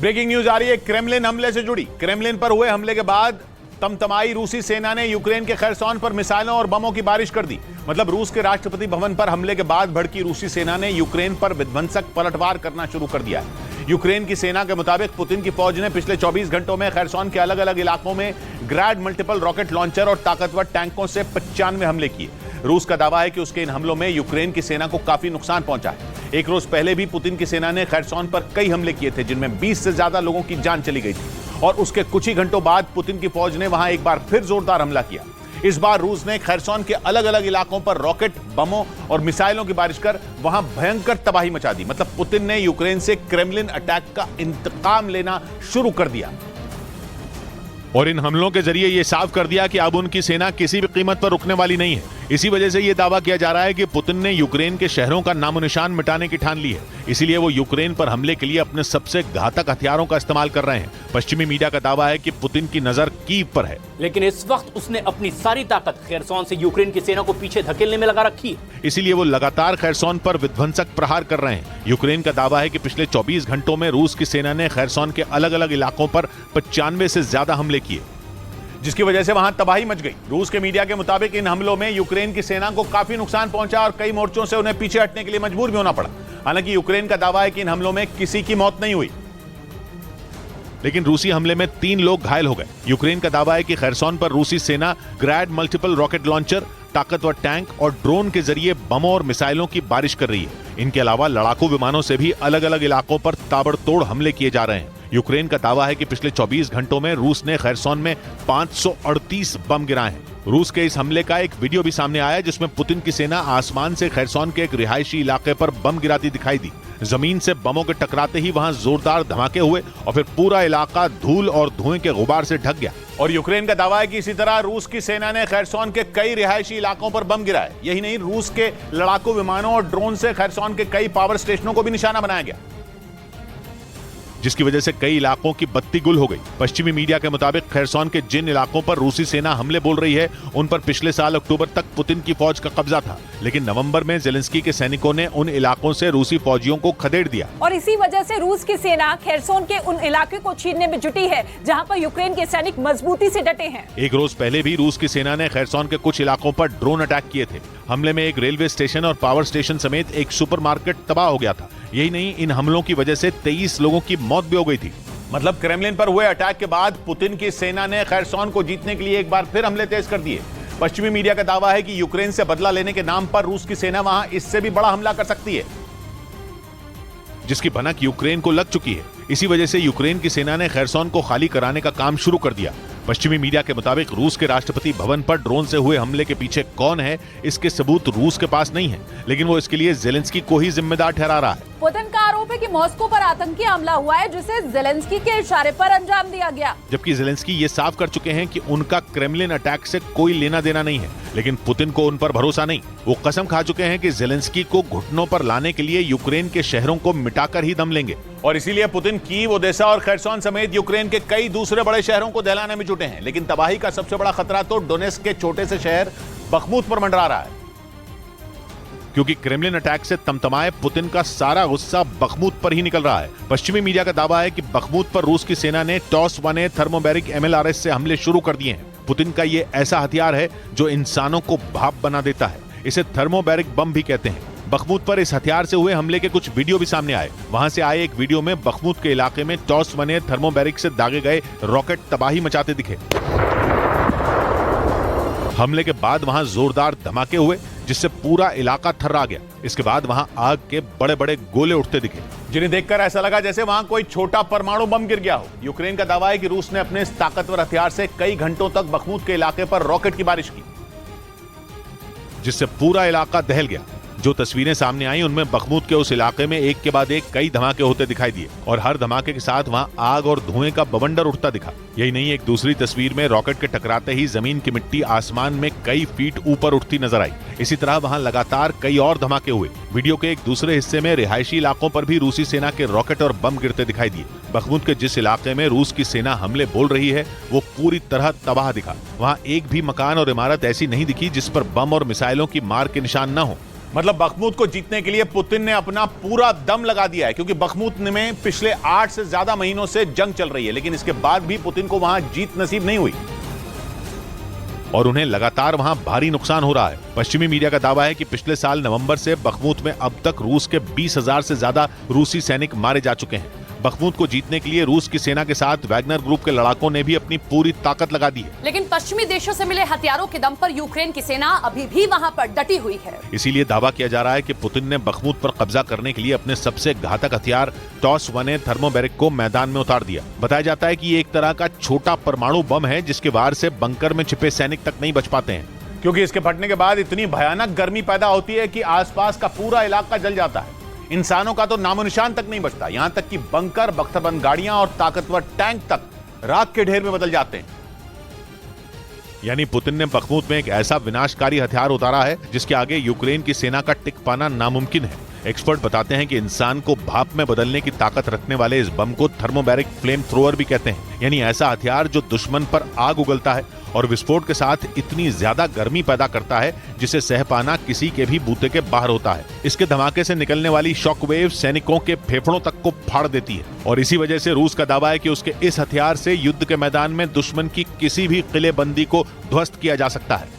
Breaking news आ रही है Kremlin हमले से जुड़ी। क्रेमलिन पर हुए हमले के बाद तमतमाई रूसी सेना ने यूक्रेन के खरसोन पर मिसाइलों और बमों की बारिश कर दी। मतलब रूस के राष्ट्रपति भवन पर हमले के बाद भड़की रूसी सेना ने यूक्रेन पर विध्वंसक पलटवार करना शुरू कर दिया है। यूक्रेन की सेना के मुताबिक पुतिन की फौज ने पिछले 24 घंटों में खरसोन के अलग अलग इलाकों में ग्रैड मल्टीपल रॉकेट लॉन्चर और ताकतवर टैंकों से 95 हमले किए। रूस का दावा है कि उसके इन हमलों में यूक्रेन की सेना को काफी नुकसान पहुंचा है। एक रोज पहले भी पुतिन की सेना ने खरसोन पर कई हमले किए थे, जिनमें 20 से ज्यादा लोगों की जान चली गई थी। और उसके कुछ ही घंटों बाद पुतिन की फौज ने वहां एक बार फिर जोरदार हमला किया। इस बार रूस ने खरसोन के अलग अलग इलाकों पर रॉकेट, बमों और मिसाइलों की बारिश कर वहां भयंकर तबाही मचा दी। मतलब पुतिन ने यूक्रेन से क्रेमलिन अटैक का इंतकाम लेना शुरू कर दिया और इन हमलों के जरिए यह साफ कर दिया कि अब उनकी सेना किसी भी कीमत पर रुकने वाली नहीं है। इसी वजह से यह दावा किया जा रहा है कि पुतिन ने यूक्रेन के शहरों का नामो निशान मिटाने की ठान ली है। इसीलिए वो यूक्रेन पर हमले के लिए अपने सबसे घातक हथियारों का इस्तेमाल कर रहे हैं। पश्चिमी मीडिया का दावा है कि पुतिन की नजर कीव पर है, लेकिन इस वक्त उसने अपनी सारी ताकत खरसोन से यूक्रेन की सेना को पीछे धकेलने में लगा रखी है। इसीलिए वो लगातार खरसोन पर विध्वंसक प्रहार कर रहे हैं। यूक्रेन का दावा है कि पिछले 24 घंटों में रूस की सेना ने खरसोन के अलग अलग इलाकों पर 95 से ज्यादा हमले किए, जिसकी वजह से वहां तबाही मच गई। रूस के मीडिया के मुताबिक इन हमलों में यूक्रेन की सेना को काफी नुकसान पहुंचा और कई मोर्चों से उन्हें पीछे हटने के लिए मजबूर भी होना पड़ा। हालांकि यूक्रेन का दावा है कि इन हमलों में किसी की मौत नहीं हुई, लेकिन रूसी हमले में 3 लोग घायल हो गए। यूक्रेन का दावा है कि खरसोन पर रूसी सेना ग्रैड मल्टीपल रॉकेट लॉन्चर, ताकतवर टैंक और ड्रोन के जरिए बमों और मिसाइलों की बारिश कर रही है। इनके अलावा लड़ाकू विमानों से भी अलग अलग इलाकों पर ताबड़तोड़ हमले किए जा रहे हैं। यूक्रेन का दावा है कि पिछले 24 घंटों में रूस ने खरसोन में 538 बम गिराए हैं। रूस के इस हमले का एक वीडियो भी सामने आया, जिसमें पुतिन की सेना आसमान से खरसोन के एक रिहायशी इलाके पर बम गिराती दिखाई दी। जमीन से बमों के टकराते ही वहां जोरदार धमाके हुए और फिर पूरा इलाका धूल और धुएं के गुबार से ढक गया। और यूक्रेन का दावा है कि इसी तरह रूस की सेना ने खरसोन के कई रिहायशी इलाकों पर बम गिराए। यही नहीं, रूस के लड़ाकू विमानों और ड्रोन से खरसोन के कई पावर स्टेशनों को भी निशाना बनाया गया, जिसकी वजह से कई इलाकों की बत्ती गुल हो गई। पश्चिमी मीडिया के मुताबिक खरसोन के जिन इलाकों पर रूसी सेना हमले बोल रही है, उन पर पिछले साल अक्टूबर तक पुतिन की फौज का कब्जा था, लेकिन नवंबर में ज़ेलेंस्की के सैनिकों ने उन इलाकों से रूसी फौजियों को खदेड़ दिया। और इसी वजह से रूस की सेना खरसोन के उन इलाके को छीनने में जुटी है जहां पर यूक्रेन के सैनिक मजबूती से डटे हैं। एक रोज पहले भी रूस की सेना ने खरसोन के कुछ इलाकों पर ड्रोन अटैक किए थे। हमले में एक रेलवे स्टेशन और पावर स्टेशन समेत एक सुपरमार्केट तबाह हो गया था। यही नहीं, इन हमलों की वजह से 23 लोगों की मौत भी हो गई थी। मतलब क्रेमलिन पर हुए अटैक के बाद पुतिन की सेना ने खरसोन को जीतने के लिए एक बार फिर हमले तेज कर दिए। पश्चिमी मीडिया का दावा है कि यूक्रेन से बदला लेने के नाम पर रूस की सेना वहां इससे भी बड़ा हमला कर सकती है, जिसकी भनक यूक्रेन को लग चुकी है। इसी वजह से यूक्रेन की सेना ने खरसोन को खाली कराने का काम शुरू कर दिया। पश्चिमी मीडिया के मुताबिक रूस के राष्ट्रपति भवन पर ड्रोन से हुए हमले के पीछे कौन है, इसके सबूत रूस के पास नहीं है, लेकिन वो इसके लिए ज़ेलेंस्की को ही जिम्मेदार ठहरा रहा है। पुतिन का आरोप है कि मॉस्को पर आतंकी हमला हुआ है, जिसे ज़ेलेंस्की के इशारे पर अंजाम दिया गया। जबकि ज़ेलेंस्की ये साफ कर चुके हैं कि उनका क्रेमलिन अटैक से कोई लेना देना नहीं है, लेकिन पुतिन को उन पर भरोसा नहीं। वो कसम खा चुके हैं कि ज़ेलेंस्की को घुटनों पर लाने के लिए यूक्रेन के शहरों को मिटाकर ही दम लेंगे। और इसीलिए पुतिन कीव, ओदेसा और खरसोन समेत यूक्रेन के कई दूसरे बड़े शहरों को दहलाने में जुटे हैं। लेकिन तबाही का सबसे बड़ा खतरा तो डोनेट्स्क के छोटे से शहर बखमुत पर मंडरा रहा है, क्योंकि क्रेमलिन अटैक से तमतमाए पुतिन का सारा गुस्सा बखमुत पर ही निकल रहा है। पश्चिमी मीडिया का दावा है कि बखमुत पर रूस की सेना ने TOS-1A थर्मोबैरिक MLRS से हमले शुरू कर दिए हैं। पुतिन का ये ऐसा हथियार है जो इंसानों को भाप बना देता है। इसे थर्मोबैरिक बम भी कहते हैं। बखमुत पर इस हथियार से हुए हमले के कुछ वीडियो भी सामने आए। वहां से आए एक वीडियो में बखमुत के इलाके में TOS-1A थर्मोबैरिक से दागे गए रॉकेट तबाही मचाते दिखे। हमले के बाद वहां जोरदार धमाके हुए, जिससे पूरा इलाका थर्रा गया। इसके बाद वहां आग के बड़े बड़े गोले उठते दिखे, जिन्हें देखकर ऐसा लगा जैसे वहां कोई छोटा परमाणु बम गिर गया हो। यूक्रेन का दावा है कि रूस ने अपने इस ताकतवर हथियार से कई घंटों तक बखमुत के इलाके पर रॉकेट की बारिश की, जिससे पूरा इलाका दहल गया। जो तस्वीरें सामने आई उनमें बखमुत के उस इलाके में एक के बाद एक कई धमाके होते दिखाई दिए और हर धमाके के साथ वहां आग और धुएं का बवंडर उठता दिखा। यही नहीं, एक दूसरी तस्वीर में रॉकेट के टकराते ही जमीन की मिट्टी आसमान में कई फीट ऊपर उठती नजर आई। इसी तरह वहां लगातार कई और धमाके हुए। वीडियो के एक दूसरे हिस्से में रिहायशी इलाकों पर भी रूसी सेना के रॉकेट और बम गिरते दिखाई दिए। बखमुत के जिस इलाके में रूस की सेना हमले बोल रही है, वो पूरी तरह तबाह दिखा। वहां एक भी मकान और इमारत ऐसी नहीं दिखी जिस पर बम और मिसाइलों की मार के निशान न हो। मतलब बखमुत को जीतने के लिए पुतिन ने अपना पूरा दम लगा दिया है, क्योंकि बखमुत में पिछले 8 से ज्यादा महीनों से जंग चल रही है, लेकिन इसके बाद भी पुतिन को वहां जीत नसीब नहीं हुई और उन्हें लगातार वहां भारी नुकसान हो रहा है। पश्चिमी मीडिया का दावा है कि पिछले साल नवंबर से बखमुत में अब तक रूस के 20,000 से ज्यादा रूसी सैनिक मारे जा चुके हैं। बखमुत को जीतने के लिए रूस की सेना के साथ वैगनर ग्रुप के लड़ाकों ने भी अपनी पूरी ताकत लगा दी है। लेकिन पश्चिमी देशों से मिले हथियारों के दम पर यूक्रेन की सेना अभी भी वहां पर डटी हुई है। इसीलिए दावा किया जा रहा है कि पुतिन ने बखमुत पर कब्जा करने के लिए अपने सबसे घातक हथियार TOS-1A थर्मोबैरिक को मैदान में उतार दिया। बताया जाता है कि ये एक तरह का छोटा परमाणु बम है जिसके वार से बंकर में छिपे सैनिक तक नहीं बच पाते हैं, क्योंकि इसके फटने के बाद इतनी भयानक गर्मी पैदा होती है कि आसपास का पूरा इलाका जल जाता है। इंसानों का तो नामो निशान तक नहीं बचता, यहां तक कि बंकर, बख्तरबंद गाड़ियां और ताकतवर टैंक तक राख के ढेर में बदल जाते हैं। यानी पुतिन ने बखमुत में एक ऐसा विनाशकारी हथियार उतारा है जिसके आगे यूक्रेन की सेना का टिक पाना नामुमकिन है। एक्सपर्ट बताते हैं कि इंसान को भाप में बदलने की ताकत रखने वाले इस बम को थर्मोबैरिक फ्लेम थ्रोअर भी कहते हैं, यानी ऐसा हथियार जो दुश्मन पर आग उगलता है और विस्फोट के साथ इतनी ज्यादा गर्मी पैदा करता है जिसे सह पाना किसी के भी बूते के बाहर होता है। इसके धमाके से निकलने वाली शॉक वेव सैनिकों के फेफड़ों तक को फाड़ देती है और इसी वजह से रूस का दावा है कि उसके इस हथियार से युद्ध के मैदान में दुश्मन की किसी भी किलेबंदी को ध्वस्त किया जा सकता है।